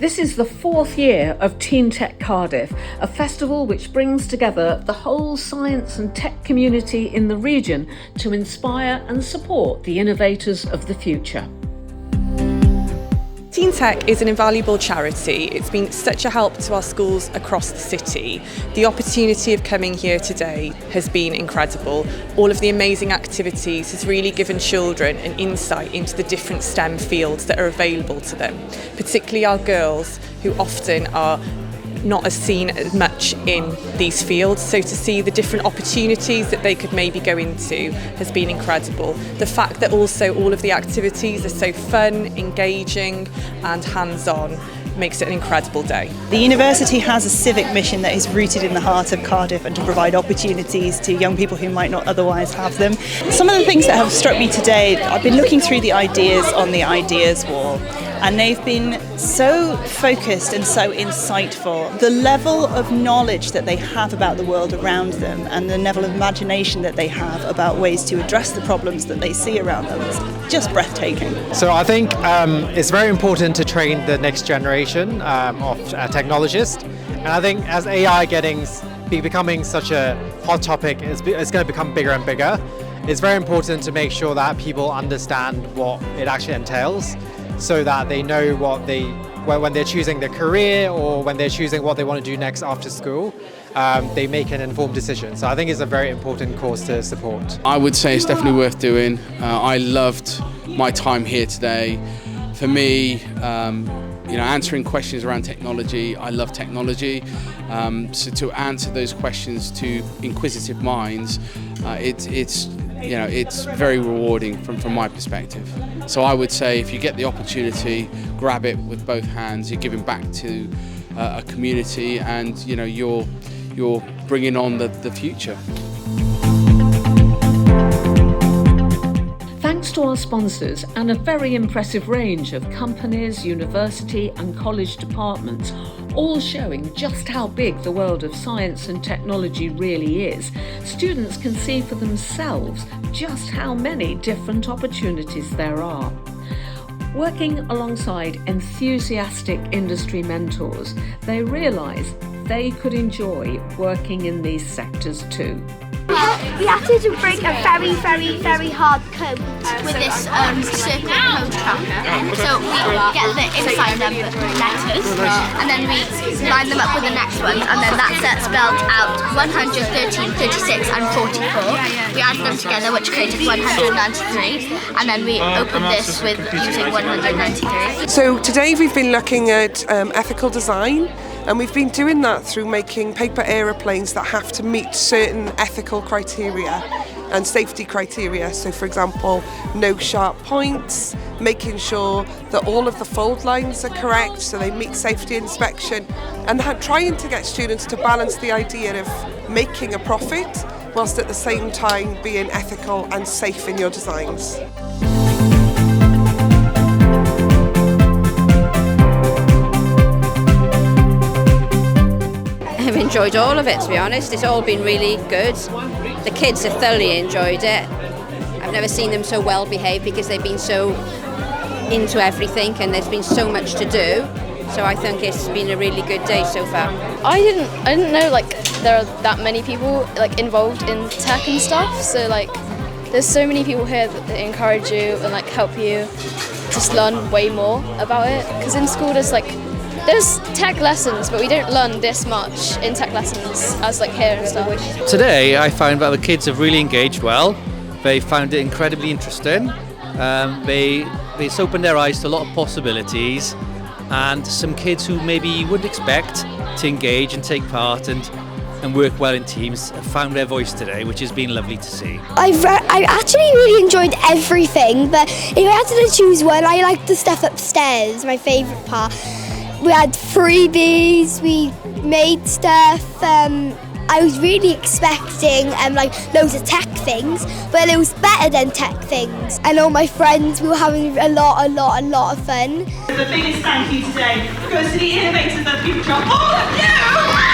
This is the fourth year of TeenTech Cardiff, a festival which brings together the whole science and tech community in the region to inspire and support the innovators of the future. TeenTech is an invaluable charity. It's been such a help to our schools across the city. The opportunity of coming here today has been incredible. All of the amazing activities has really given children an insight into the different STEM fields that are available to them, particularly our girls, who often are not as seen as much in these fields. So to see the different opportunities that they could maybe go into has been incredible. The fact that also all of the activities are so fun, engaging and hands-on makes it an incredible day. The university has a civic mission that is rooted in the heart of Cardiff and to provide opportunities to young people who might not otherwise have them. Some of the things that have struck me today, I've been looking through the ideas on the ideas wall, and they've been so focused and so insightful. The level of knowledge that they have about the world around them and the level of imagination that they have about ways to address the problems that they see around them is just breathtaking. So I think it's very important to train the next generation of technologists, and I think as AI becoming such a hot topic, it's going to become bigger and bigger. It's very important to make sure that people understand what it actually entails, so that they know when they're choosing their career or when they're choosing what they want to do next after school, they make an informed decision. So I think it's a very important course to support. I would say it's definitely worth doing. I loved my time here today. For me, answering questions around technology, I love technology. So to answer those questions to inquisitive minds, it's very rewarding from my perspective. So I would say if you get the opportunity, grab it with both hands. You're giving back to a community, and you're bringing on the future. Thanks to our sponsors and a very impressive range of companies, university and college departments, all showing just how big the world of science and technology really is, students can see for themselves just how many different opportunities there are. Working alongside enthusiastic industry mentors, they realise they could enjoy working in these sectors too. We had to break a very, very, very hard code with this circuit code tracker. So we get the inside letters, and then we line them up with the next ones, and then that's spelled out 113, 36 and 44. We add them together, which created 193, and then we open this with using 193. So today we've been looking at ethical design. And we've been doing that through making paper aeroplanes that have to meet certain ethical criteria and safety criteria. So for example, no sharp points, making sure that all of the fold lines are correct so they meet safety inspection, and trying to get students to balance the idea of making a profit whilst at the same time being ethical and safe in your designs. I've enjoyed all of it, to be honest. It's all been really good. The kids have thoroughly enjoyed it. I've never seen them so well behaved because they've been so into everything and there's been so much to do. So I think it's been a really good day so far. I didn't know there are that many people involved in tech and stuff. So there's so many people here that encourage you and help you just learn way more about it. Because in school there's tech lessons, but we don't learn this much in tech lessons as here and stuff. Today I found that the kids have really engaged well. They found it incredibly interesting. It's opened their eyes to a lot of possibilities, and some kids who maybe you wouldn't expect to engage and take part and work well in teams have found their voice today, which has been lovely to see. I actually really enjoyed everything, but if I had to choose one, I liked the stuff upstairs, my favourite part. We had freebies, we made stuff. I was really expecting loads of tech things, but it was better than tech things. And all my friends, we were having a lot of fun. The biggest thank you today goes to the innovators of the future, all of you!